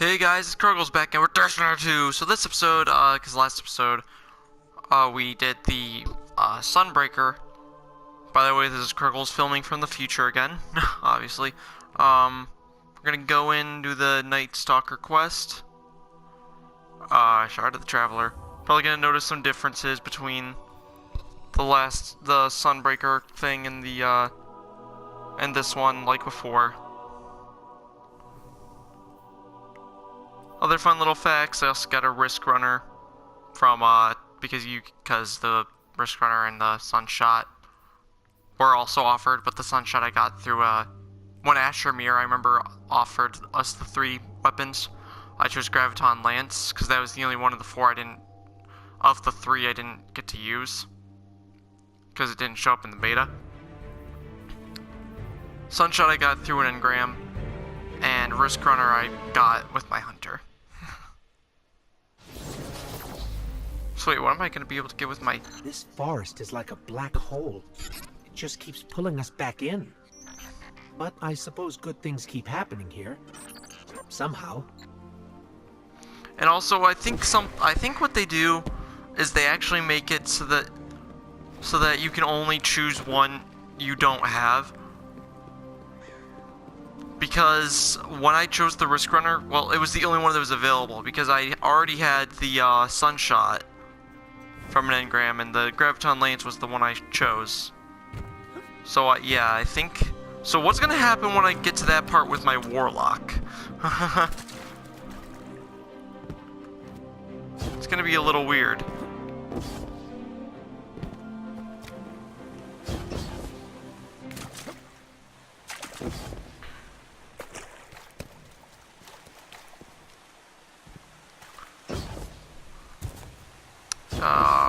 Hey guys, it's Krugle's back and we're Destiny 2. So this episode, cause last episode, we did the, Sunbreaker. By the way, this is Krugle's filming from the future again, obviously. We're gonna go in and do the Night Stalker quest. Shard of the Traveler. Probably gonna notice some differences between the Sunbreaker thing and the, and this one, like before. Other fun little facts, I also got a Risk Runner from, because the Risk Runner and the Sunshot were also offered, but the Sunshot I got through, when Asher Mir, I remember, offered us the 3 weapons. I chose Graviton Lance, because that was the only one of the 4 of the 3 I didn't get to use, because it didn't show up in the beta. Sunshot I got through an engram, and Risk Runner I got with my Hunter. So wait, what am I going to be able to get with my... This forest is like a black hole. It just keeps pulling us back in. But I suppose good things keep happening here. Somehow. And also, I think what they do is they actually make it so that you can only choose one you don't have. Because when I chose the Risk Runner, well, it was the only one that was available because I already had the Sunshot from an engram, and the Graviton Lance was the one I chose. So yeah, I think... So what's gonna happen when I get to that part with my Warlock? It's gonna be a little weird.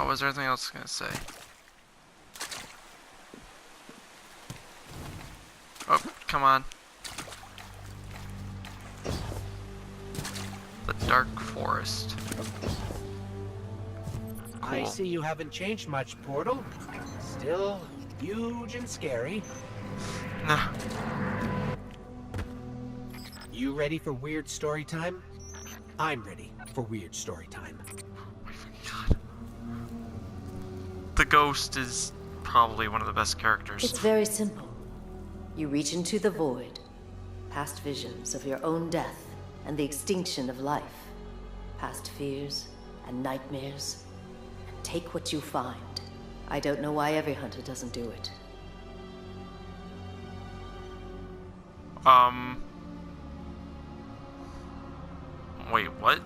Was there anything else I was gonna say? Oh, come on. The Dark Forest. Cool. I see you haven't changed much, Portal. Still huge and scary. Nah. You ready for weird story time? I'm ready for weird story time. The Ghost is probably one of the best characters. It's very simple. You reach into the void, past visions of your own death and the extinction of life, past fears and nightmares, and take what you find. I don't know why every hunter doesn't do it. Wait, what?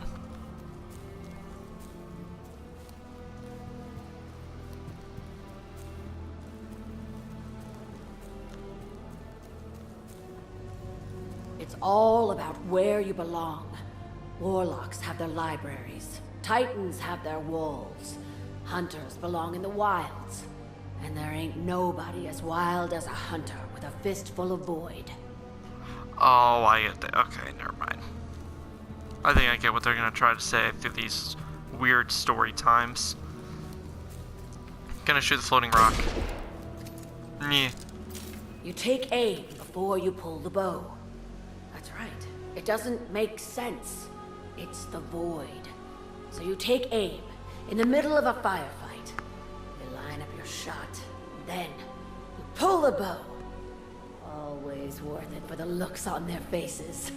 It's all about where you belong. Warlocks have their libraries. Titans have their walls. Hunters belong in the wilds. And there ain't nobody as wild as a hunter with a fistful of void. Oh, I get that. Okay, never mind. I think I get what they're gonna try to say through these weird story times. Gonna shoot the floating rock. Yeah. You take aim before you pull the bow. That's right. It doesn't make sense. It's the void. So you take aim in the middle of a firefight. You line up your shot. Then you pull the bow. Always worth it for the looks on their faces.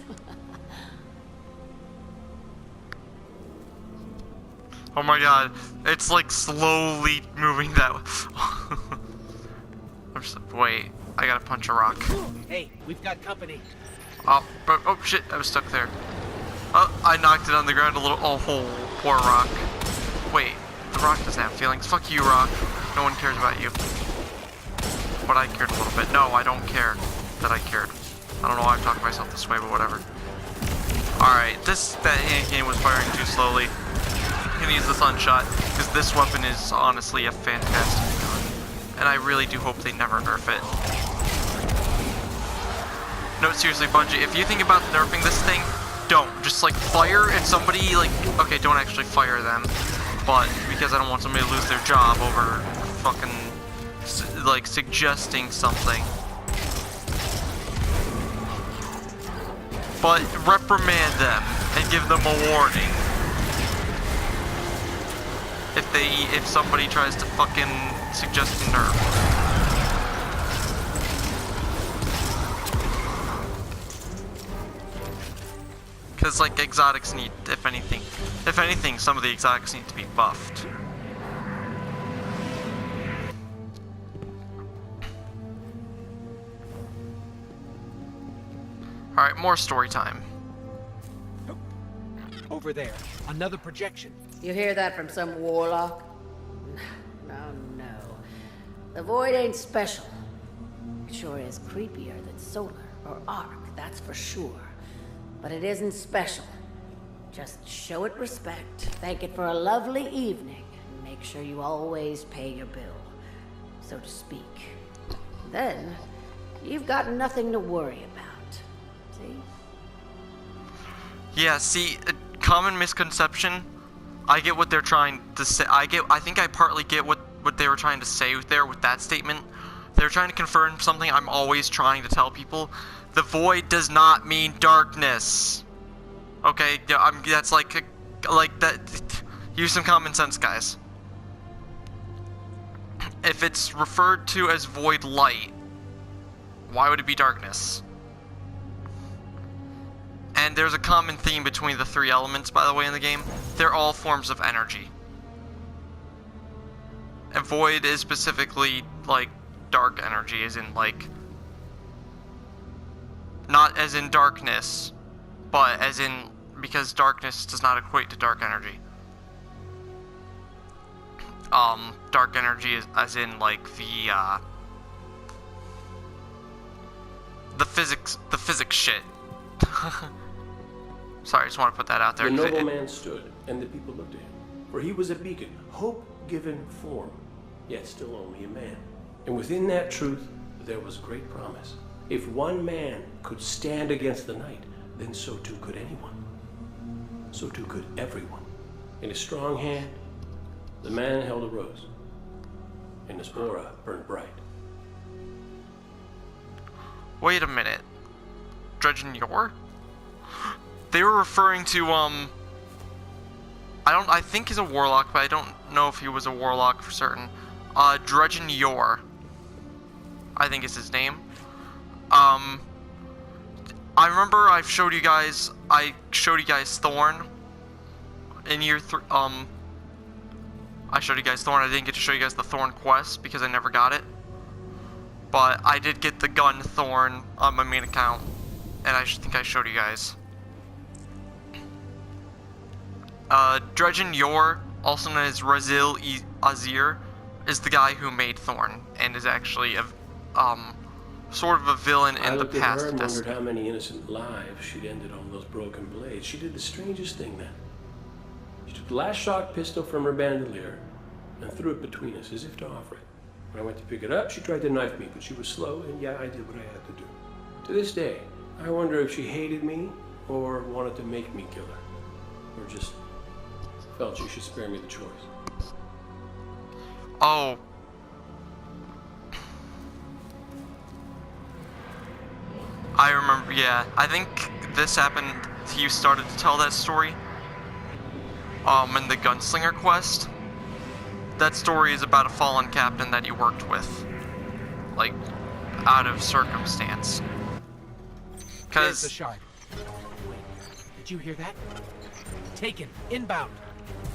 Oh my god, it's like slowly moving that way. I'm just, wait, I gotta punch a rock. Hey, we've got company. Oh, oh shit, I was stuck there. Oh, I knocked it on the ground a little. Oh, poor rock. Wait, the rock doesn't have feelings. Fuck you, rock. No one cares about you. But I cared a little bit. No, I don't care that I cared. I don't know why I'm talking myself this way, but whatever. Alright, that hand game was firing too slowly. I'm gonna use the Sunshot, because this weapon is honestly a fantastic gun. And I really do hope they never nerf it. No, seriously, Bungie, if you think about nerfing this thing, don't. Just, like, fire at somebody, like, okay, don't actually fire them. But, because I don't want somebody to lose their job over fucking, like, suggesting something. But reprimand them. and give them a warning. If somebody tries to fucking suggest a nerf. Because, like, exotics need, if anything, some of the exotics need to be buffed. Alright, more story time. Over there, another projection. You hear that from some warlock? No. The Void ain't special. It sure is creepier than Solar or Ark, that's for sure. But it isn't special. Just show it respect, thank it for a lovely evening, and make sure you always pay your bill, so to speak. Then, you've got nothing to worry about. See? Yeah, see, a common misconception. I get what they're trying to say. I think I partly get what they were trying to say there with that statement. They're trying to confirm something I'm always trying to tell people. The void does not mean darkness. Okay, yeah, that's like that. Use some common sense, guys. If it's referred to as void light, why would it be darkness? And there's a common theme between the three elements, by the way, in the game. They're all forms of energy. And void is specifically, like, dark energy, as in, like, not as in darkness, but as in, because darkness does not equate to dark energy. Dark energy is as in, like, the physics shit. Sorry, I just want to put that out there. The noble man stood, and the people looked at him, for he was a beacon, hope given form, yet still only a man. And within that truth, there was great promise. If one man could stand against the night, then so too could anyone. So too could everyone. In his strong hand, the man held a rose, and his aura burned bright. Wait a minute. Dredgen Yor? They were referring to, I think he's a warlock, but I don't know if he was a warlock for certain. Dredgen Yor, I think is his name. I remember I showed you guys Thorn in year 3. I showed you guys Thorn. I didn't get to show you guys the Thorn quest because I never got it. But I did get the gun Thorn on my main account, and I think I showed you guys. Dredgen Yor, also known as Razil Azir, is the guy who made Thorn, and is actually a, sort of a villain in the past. I looked at her and wondered how many innocent lives she'd ended on those broken blades. She did the strangest thing then. She took the last shot pistol from her bandolier and threw it between us as if to offer it. When I went to pick it up, she tried to knife me, but she was slow, and yeah, I did what I had to do. To this day, I wonder if she hated me or wanted to make me kill her, or just felt she should spare me the choice. Oh. I remember, yeah. I think this happened, he started to tell that story. In the Gunslinger quest. That story is about a fallen captain that you worked with. Like, out of circumstance. There's the shard. Wait, did you hear that? Taken, inbound.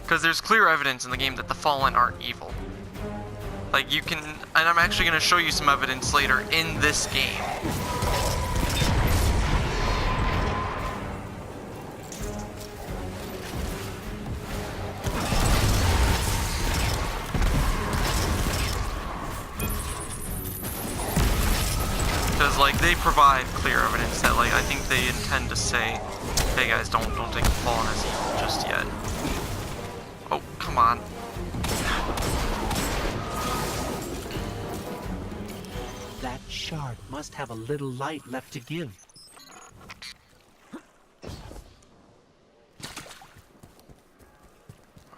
Because there's clear evidence in the game that the Fallen aren't evil. Like, you can... And I'm actually going to show you some evidence later in this game. Because, like, they provide clear evidence that, like, I think they intend to say, hey guys, don't take the Fallen as evil just yet. Oh, come on. That shard must have a little light left to give.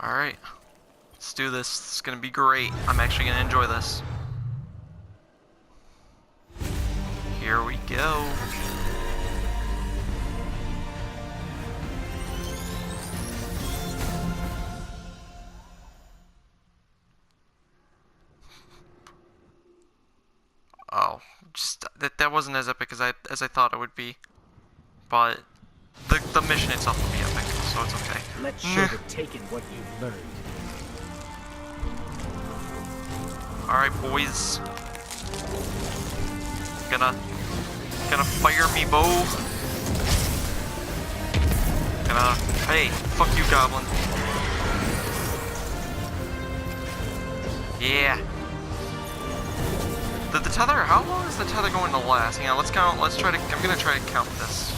Alright. Let's do this. It's gonna be great. I'm actually gonna enjoy this. Here we go. just that wasn't as epic as I thought it would be. But the mission itself will be epic, so it's okay. Let's show the Taken what you've learned. Alright, boys. Gonna fire me bow. Hey, fuck you, goblin. Yeah. The tether, how long is the tether going to last? Hang on, let's count, I'm gonna try to count this.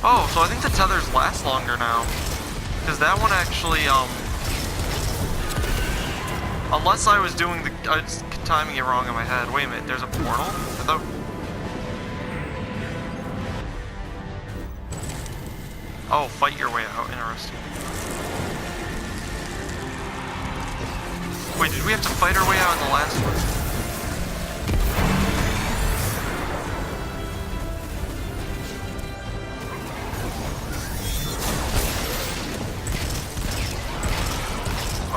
Oh, so I think the tethers last longer now. Because that one actually, unless I was timing it wrong in my head. Wait a minute, there's a portal? I thought... Oh, fight your way out. Interesting. Wait, did we have to fight our way out in the last one?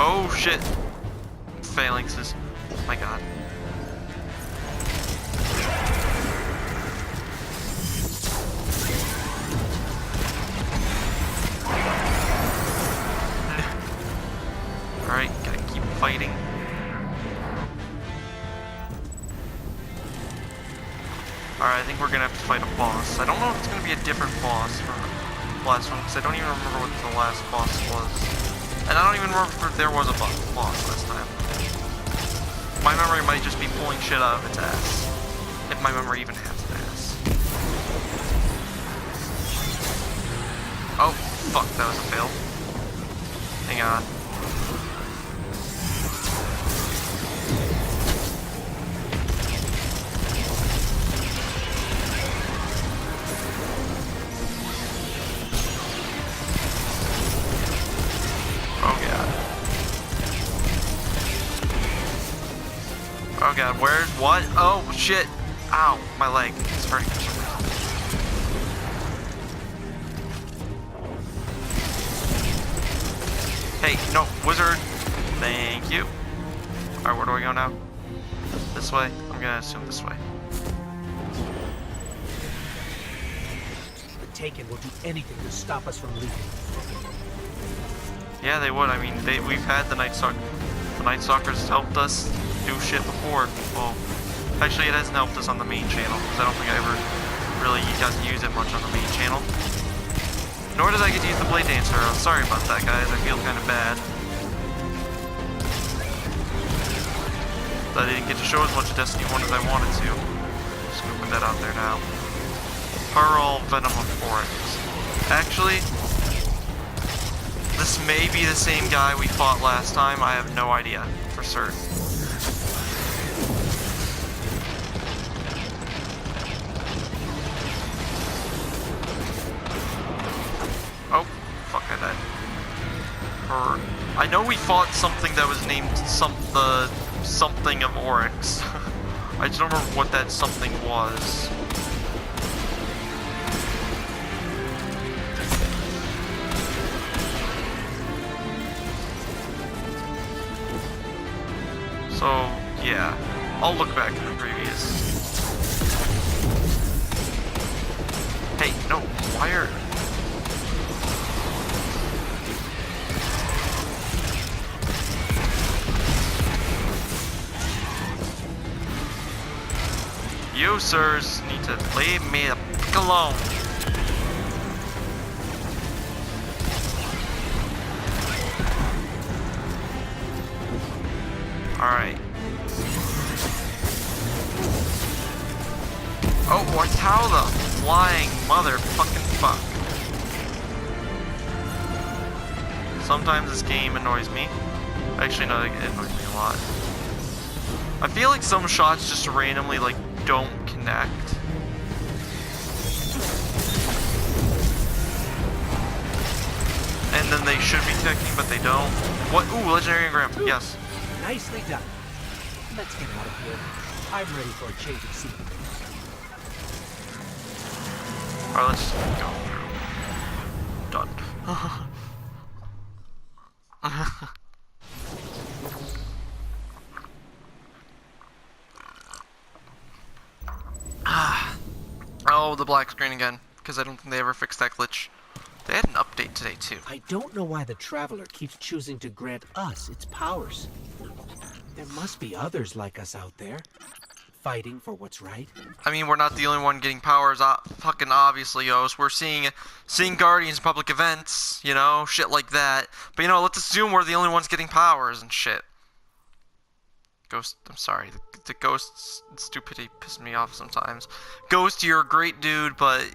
Oh shit. Phalanxes. My god. Alright, gotta keep fighting. Alright, I think we're gonna have to fight a boss. I don't know if it's gonna be a different boss from the last one, because I don't even remember what the last boss was. And I don't even remember if there was a boss this time. My memory might just be pulling shit out of its ass. If my memory even has an ass. Oh, fuck, that was a fail. Hang on. Oh god, where? What? Oh shit! Ow, my leg. It's hurting for some reason. Hey, no, wizard! Thank you. Alright, where do I go now? This way? I'm gonna assume this way. The Taken will do anything to stop us from leaving. Yeah, they would. I mean, we've had the Night Stalker. The Night Stalkers helped us do shit before. Well, actually it hasn't helped us on the main channel, because I don't think I ever really got to use it much on the main channel. Nor did I get to use the Blade Dancer. I'm sorry about that, guys. I feel kind of bad that I didn't get to show as much Destiny 1 as I wanted to. Just gonna put that out there now. Pearl, Venom of Forex. Actually, this may be the same guy we fought last time. I have no idea for certain. Oh, fuck, I died. I know we fought something that was named something of Oryx. I just don't remember what that something was. So, yeah, I'll look back at the previous. Hey, no, wire. You, sirs, need to leave me the fuck alone. Alright. Oh, how the flying motherfucking fuck. Sometimes this game annoys me. Actually, no, it annoys me a lot. I feel like some shots just randomly, like, don't connect. And then they should be connecting, but they don't. What? Ooh, legendary engram. Yes. Nicely done. Let's get out of here. I'm ready for a change of scene. Alright, let's just go through. Oh, the black screen again, because I don't think they ever fixed that glitch. They had an update today, too. I don't know why the Traveler keeps choosing to grant us its powers. There must be others like us out there, fighting for what's right. I mean, we're not the only one getting powers, fucking obviously, Yos. We're seeing Guardians in public events, you know, shit like that. But, you know, let's assume we're the only ones getting powers and shit. Ghost, I'm sorry, the Ghost's stupidity pisses me off sometimes. Ghost, you're a great dude, but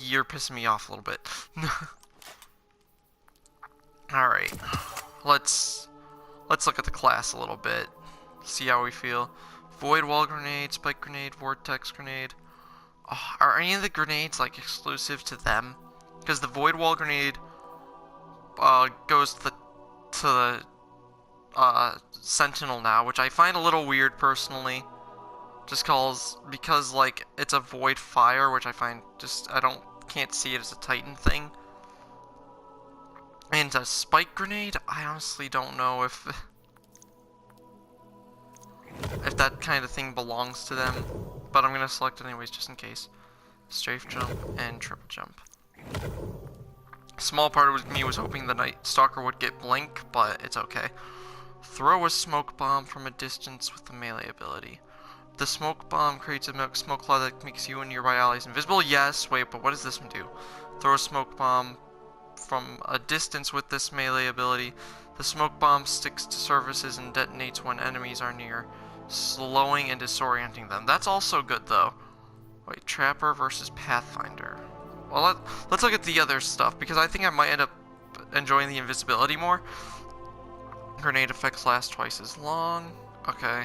you're pissing me off a little bit. Alright, let's look at the class a little bit, see how we feel. Void wall grenade, spike grenade, vortex grenade. Oh, are any of the grenades like exclusive to them? Because the void wall grenade goes to the Sentinel now, which I find a little weird personally. Just because like it's a void fire, which I find can't see it as a Titan thing. And a spike grenade, I honestly don't know if that kind of thing belongs to them, but I'm gonna select it anyways just in case. Strafe jump and triple jump. Small part of me was hoping the Night Stalker would get blink, but it's okay. Throw a smoke bomb from a distance with the melee ability. The smoke bomb creates a smoke cloud that makes you and nearby allies invisible. Yes, wait, but what does this one do? Throw a smoke bomb from a distance with this melee ability. The smoke bomb sticks to surfaces and detonates when enemies are near, slowing and disorienting them. That's also good though. Wait, Trapper versus Pathfinder. Well, let's look at the other stuff, because I think I might end up enjoying the invisibility more. Grenade effects last twice as long. Okay.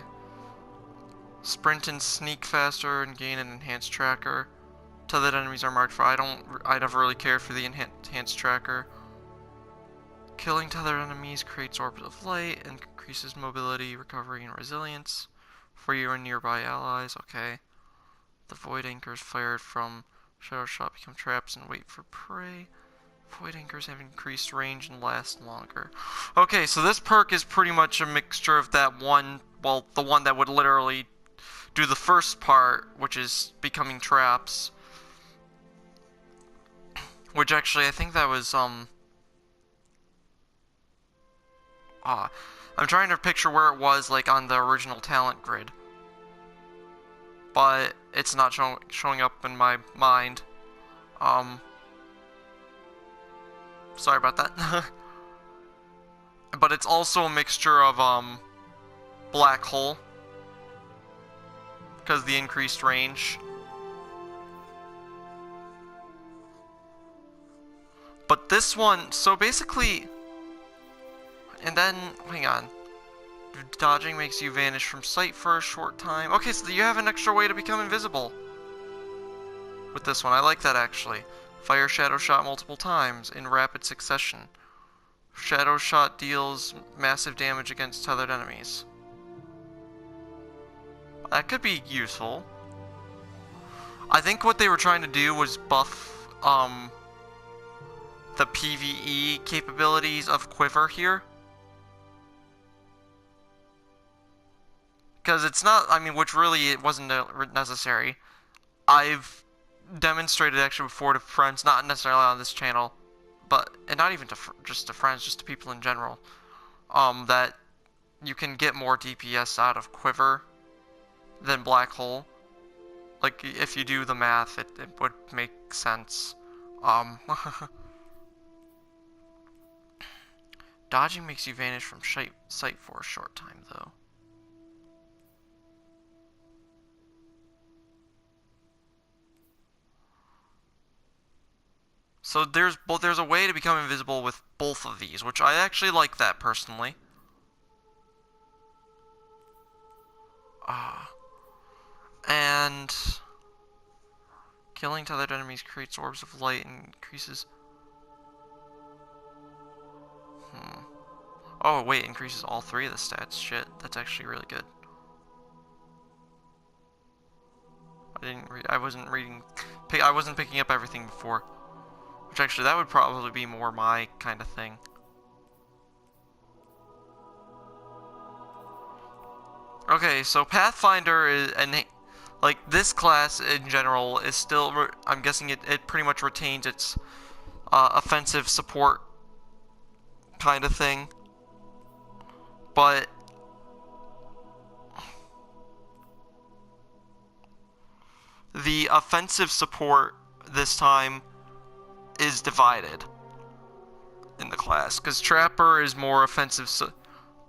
Sprint and sneak faster and gain an enhanced tracker. Tethered enemies are marked for. I never really care for the enhanced tracker. Killing tethered enemies creates orbs of light and increases mobility, recovery, and resilience for you and nearby allies. Okay. The void anchors fired from shadow shot become traps and wait for prey. Void anchors have increased range and last longer. Okay, so this perk is pretty much a mixture of that one, well, the one that would literally do the first part, which is becoming traps. Which actually, I think that was, I'm trying to picture where it was, like, on the original talent grid. But it's not showing up in my mind. Sorry about that. But it's also a mixture of, black hole. Because the increased range. But this one, so basically... And then, hang on. Dodging makes you vanish from sight for a short time. Okay, so you have an extra way to become invisible. With this one, I like that actually. Fire Shadow Shot multiple times in rapid succession. Shadow Shot deals massive damage against tethered enemies. That could be useful. I think what they were trying to do was buff the PvE capabilities of Quiver here. Because it's not, I mean, which really it wasn't necessary. I've demonstrated actually before to friends, not necessarily on this channel, but, and not even to just to friends, just to people in general, that you can get more DPS out of Quiver than Black Hole. Like, if you do the math, it would make sense. Dodging makes you vanish from sight for a short time, though. So there's a way to become invisible with both of these, which I actually like that personally. And killing tethered enemies creates orbs of light and increases. Oh wait, increases all three of the stats. Shit, that's actually really good. I wasn't picking up everything before. Which actually, that would probably be more my kind of thing. Okay, so Pathfinder is, and like this class in general is still, I'm guessing it pretty much retains its offensive support kind of thing. But the offensive support this time is divided in the class, because Trapper is more offensive,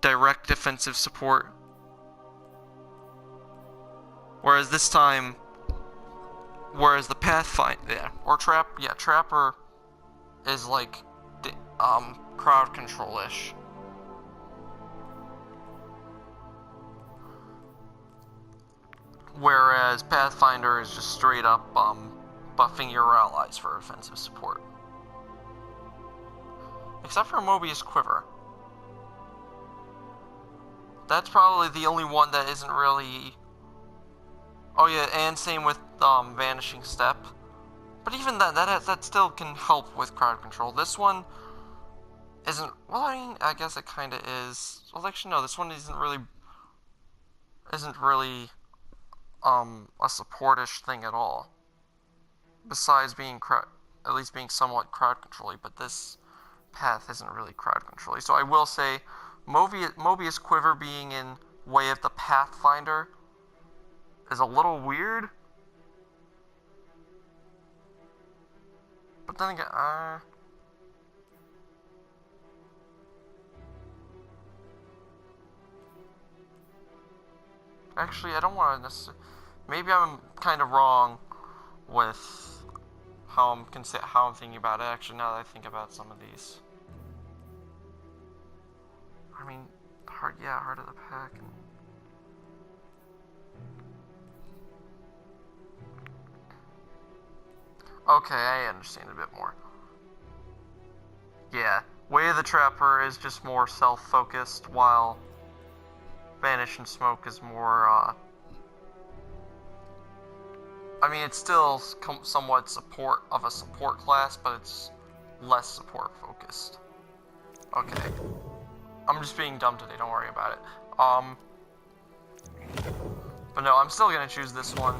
direct defensive support. Whereas this time, the Pathfinder, Trapper is like, crowd control-ish. Whereas Pathfinder is just straight up, buffing your allies for offensive support. Except for Mobius Quiver. That's probably the only one that isn't really... Oh yeah, and same with Vanishing Step. But even that still can help with crowd control. This one isn't... Well, I mean, I guess it kind of is. Well, actually, no, this one isn't really a support-ish thing at all. Besides being at least being somewhat crowd control-y, but this path isn't really crowd control-y. So I will say, Mobius Quiver being in way of the Pathfinder is a little weird. But then again, actually, I don't want to necessarily... Maybe I'm kind of wrong with how I'm thinking about it. Actually, now that I think about some of these, I mean, Heart of the Pack. Okay, I understand a bit more. Yeah, Way of the Trapper is just more self-focused, while Vanish and Smoke is more, I mean, it's still somewhat of a support class, but it's less support-focused. Okay. I'm just being dumb today, don't worry about it. But no, I'm still gonna choose this one.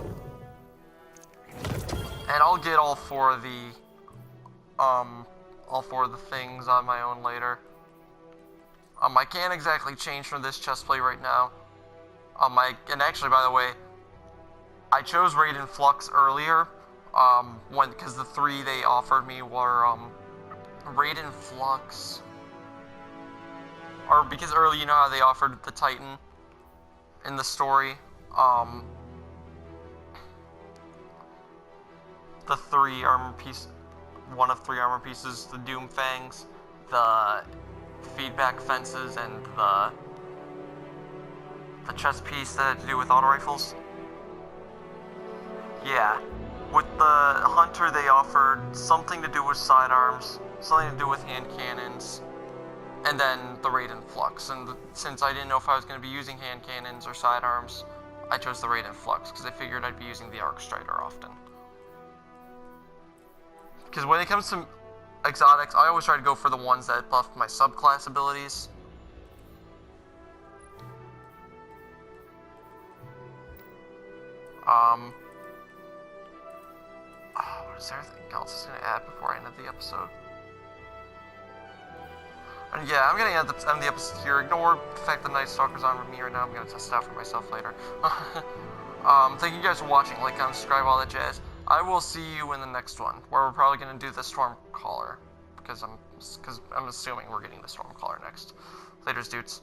And I'll get all four of the things on my own later. I can't exactly change from this chestplate right now. And actually, by the way, I chose Raid and Flux earlier, because the three they offered me were, Raid and Flux, or because earlier, you know how they offered the Titan in the story, the one of three armor pieces, the Doom Fangs, the feedback fences, and the chest piece that had to do with auto rifles. Yeah, with the Hunter they offered something to do with sidearms, something to do with hand cannons, and then the Raid and Flux. And since I didn't know if I was going to be using hand cannons or sidearms, I chose the Raid and Flux, because I figured I'd be using the Arc Strider often. Because when it comes to exotics, I always try to go for the ones that buff my subclass abilities. Is there anything else I was going to add before I ended the episode? And yeah, I'm going to end the episode here. Ignore the fact that Night Stalker's on with me right now. I'm going to test it out for myself later. Thank you guys for watching. Like, comment, subscribe, all that jazz. I will see you in the next one, where we're probably going to do the Stormcaller. Because I'm assuming we're getting the Stormcaller next. Laters, dudes.